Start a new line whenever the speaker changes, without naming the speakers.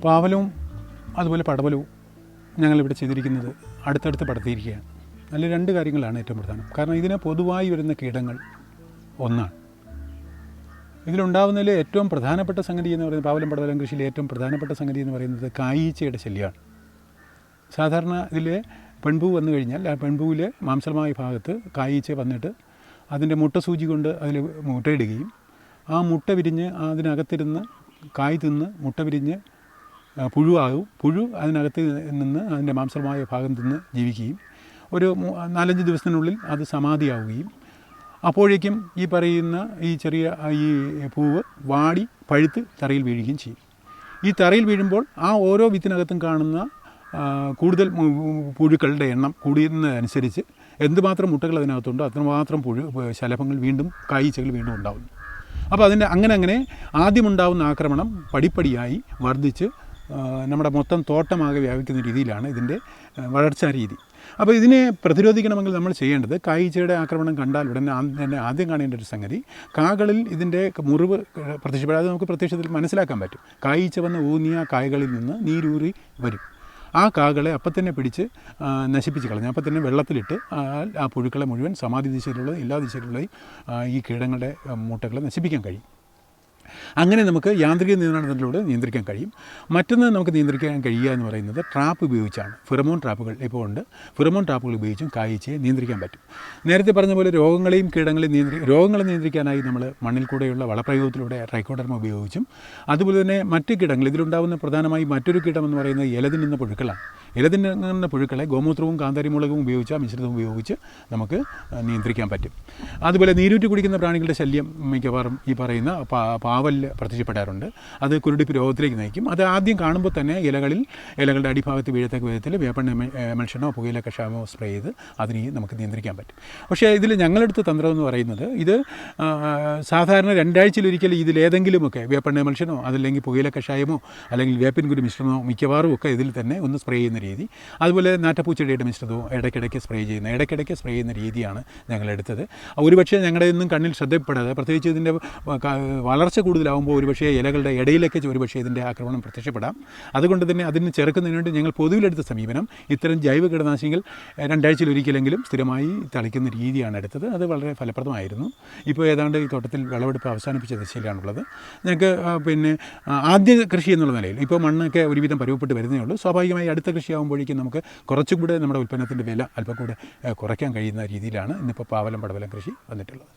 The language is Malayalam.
പാവലവും അതുപോലെ പടവലവും ഞങ്ങളിവിടെ ചെയ്തിരിക്കുന്നത് അടുത്തടുത്ത് പടർത്തിയിരിക്കുകയാണ്. അതിൽ 2 കാര്യങ്ങളാണ് ഏറ്റവും പ്രധാനം. കാരണം ഇതിന് പൊതുവായി വരുന്ന കീടങ്ങൾ ഒന്നാണ്. ഇതിലുണ്ടാകുന്നതിൽ ഏറ്റവും പ്രധാനപ്പെട്ട സംഗതി എന്ന് പറയുന്നത് പാവലം പടവലം കൃഷിയിലെ ഏറ്റവും പ്രധാനപ്പെട്ട സംഗതി എന്ന് പറയുന്നത് കായീച്ചയുടെ ശല്യമാണ്. സാധാരണ ഇതിൽ പെൺപൂ വന്നു കഴിഞ്ഞാൽ ആ പെൺപൂവിലെ മാംസളമായ ഭാഗത്ത് കായീച്ച വന്നിട്ട് അതിൻ്റെ മുട്ട സൂചി കൊണ്ട് അതിൽ മുട്ടയിടുകയും ആ മുട്ട വിരിഞ്ഞ് അതിനകത്തിരുന്ന് കായ് തിന്ന് മുട്ട വിരിഞ്ഞ് പുഴുവാകും. പുഴു അതിനകത്ത് നിന്ന് അതിൻ്റെ മാംസളമായ ഭാഗം തിന്ന് ജീവിക്കുകയും ഒരു 4-5 ദിവസത്തിനുള്ളിൽ അത് സമാധിയാവുകയും അപ്പോഴേക്കും ഈ പറയുന്ന ഈ ചെറിയ ഈ പൂവ് വാടി പഴുത്ത് തറയിൽ വീഴുകയും ചെയ്യും. ഈ തറയിൽ വീഴുമ്പോൾ ആ ഓരോ വിത്തിനകത്തും കാണുന്ന കൂടുതൽ പുഴുക്കളുടെ എണ്ണം കൂടുന്നതനുസരിച്ച് എന്തുമാത്രം മുട്ടകൾ അതിനകത്തുണ്ടോ അത്രമാത്രം ശലഭങ്ങൾ വീണ്ടും കായീച്ചകൾ വീണ്ടും ഉണ്ടാകുന്നു. അപ്പോൾ അതിൻ്റെ അങ്ങനെ ആദ്യമുണ്ടാകുന്ന ആക്രമണം പടിപ്പടിയായി വർദ്ധിച്ച് നമ്മുടെ മൊത്തം തോട്ടമാകെ വ്യാപിക്കുന്ന രീതിയിലാണ് ഇതിൻ്റെ വളർച്ചാ രീതി. അപ്പോൾ ഇതിനെ പ്രതിരോധിക്കണമെങ്കിൽ നമ്മൾ ചെയ്യേണ്ടത് കായീച്ചയുടെ ആക്രമണം കണ്ടാൽ ഉടനെ തന്നെ ആദ്യം കാണേണ്ട ഒരു സംഗതി കാകളിൽ ഇതിൻ്റെ മുറിവ് പ്രത്യക്ഷപ്പെടാതെ നമുക്ക് പ്രത്യക്ഷത്തിൽ മനസ്സിലാക്കാൻ പറ്റും. കായീച്ച വന്ന് ഊന്നിയ കായകളിൽ നിന്ന് നീരൂറി വരും. ആ കാകളെ അപ്പം തന്നെ പിടിച്ച് നശിപ്പിച്ച് കളഞ്ഞ് അപ്പം തന്നെ വെള്ളത്തിലിട്ട് ആ പുഴുക്കളെ മുഴുവൻ സമാധി ദിശയിലുള്ള എല്ലാ ദിശയിലുള്ളതും ഈ കീടങ്ങളുടെ മുട്ടകളെ നശിപ്പിക്കാൻ കഴിയും. അങ്ങനെ നമുക്ക് യാന്ത്രിക നിയന്ത്രണത്തിലൂടെ നിയന്ത്രിക്കാൻ കഴിയും. മറ്റൊന്ന് നമുക്ക് നിയന്ത്രിക്കാൻ കഴിയുക എന്ന് പറയുന്നത് ട്രാപ്പ് ഉപയോഗിച്ചാണ്. ഫിറമോൺ ട്രാപ്പുകൾ ഇപ്പോൾ ഉണ്ട്. ഫിറമോൺ ട്രാപ്പുകൾ ഉപയോഗിച്ചും കായീച്ചയെ നിയന്ത്രിക്കാൻ പറ്റും. നേരത്തെ പറഞ്ഞ പോലെ രോഗങ്ങളെ നിയന്ത്രിക്കാനായി നമ്മൾ മണ്ണിൽ കൂടെയുള്ള വളപ്രയോഗത്തിലൂടെ ട്രൈക്കോഡർമ ഉപയോഗിച്ചും അതുപോലെ തന്നെ മറ്റ് കീടങ്ങൾ ഇതിലുണ്ടാകുന്ന പ്രധാനമായി മറ്റൊരു കീടം എന്ന് പറയുന്നത് ഇല തിന്നുന്ന പുഴുക്കളാണ്. ഇല തിന്നുന്ന പുഴുക്കളെ ഗോമൂത്രവും കാന്താരിമുളകും മിശ്രിതവും ഉപയോഗിച്ച് നമുക്ക് നിയന്ത്രിക്കാൻ പറ്റും. അതുപോലെ നീരൂറ്റി കുടിക്കുന്ന പ്രാണികളുടെ ശല്യം മിക്കവാറും ഈ പറയുന്ന പാവലിൽ പ്രത്യക്ഷപ്പെടാറുണ്ട്. അത് കുരുടിപ്പ് രോഗത്തിലേക്ക് നയിക്കും. അത് ആദ്യം കാണുമ്പോൾ തന്നെ ഇലകളുടെ അടിഭാഗത്ത് വീഴത്തക്ക വിധത്തിൽ വേപ്പെണ്ണ എമൽഷനോ പുകയില കഷായമോ സ്പ്രേ ചെയ്ത് അതിനെ നമുക്ക് നിയന്ത്രിക്കാൻ പറ്റും. പക്ഷേ ഇതിൽ ഞങ്ങളെടുത്ത തന്ത്രം എന്ന് പറയുന്നത് ഇത് സാധാരണ 2 ആഴ്ചയിലൊരിക്കൽ ഇതിലേതെങ്കിലുമൊക്കെ വേപ്പെണ്ണ എമൽഷനോ അതല്ലെങ്കിൽ പുകയില കഷായമോ അല്ലെങ്കിൽ വേപ്പിൻ കുരു മിശ്രണമോ മിക്കവാറും ഒക്കെ ഇതിൽ തന്നെ ഒന്ന് സ്പ്രേ ചെയ്യുന്ന രീതി. അതുപോലെ നാറ്റപ്പൂച്ചെടിയുടെ മിശ്രിതവും ഇടയ്ക്കിടയ്ക്ക് സ്പ്രേ ചെയ്യുന്ന രീതിയാണ് ഞങ്ങളെടുത്തത്. ഒരുപക്ഷെ ഞങ്ങളുടെ ഒന്നും കണ്ണിൽ ശ്രദ്ധപ്പെടാതെ പ്രത്യേകിച്ച് ഇതിൻ്റെ വളർച്ച കൂടുതലാകുമ്പോൾ ഒരുപക്ഷേ ഇലകളുടെ ഇടയിലൊക്കെ ഒരുപക്ഷേ ഇതിൻ്റെ ആക്രമണം പ്രത്യക്ഷപ്പെടാം. അതുകൊണ്ട് തന്നെ അതിന് ചെറുക്കുന്നതിന് വേണ്ടി ഞങ്ങൾ പൊതുവിലെടുത്ത സമീപനം ഇത്തരം ജൈവ കീടനാശിനികൾ 2 ആഴ്ചയിലൊരിക്കലെങ്കിലും സ്ഥിരമായി തളിക്കുന്ന രീതിയാണ് എടുത്തത്. അത് വളരെ ഫലപ്രദമായിരുന്നു. ഇപ്പോൾ ഏതാണ്ട് ഈ തോട്ടത്തിൽ വിളവെടുപ്പ് അവസാനിപ്പിച്ച ദിശയിലാണുള്ളത്. ഞങ്ങൾക്ക് പിന്നെ ആദ്യ കൃഷി എന്നുള്ള നിലയിൽ ഇപ്പോൾ മണ്ണൊക്കെ ഒരുവിധം പരുവപ്പെട്ട് വരുന്നേ ഉള്ളൂ. സ്വാഭാവികമായി അടുത്ത കൃഷിയാകുമ്പോഴേക്കും നമുക്ക് കുറച്ചും കൂടെ നമ്മുടെ ഉൽപ്പന്നത്തിൻ്റെ വില അല്പം കൂടെ കുറയ്ക്കാൻ കഴിയുന്ന രീതിയിലാണ് ഇന്നിപ്പോൾ പാവലം പടവലം കൃഷി വന്നിട്ടുള്ളത്.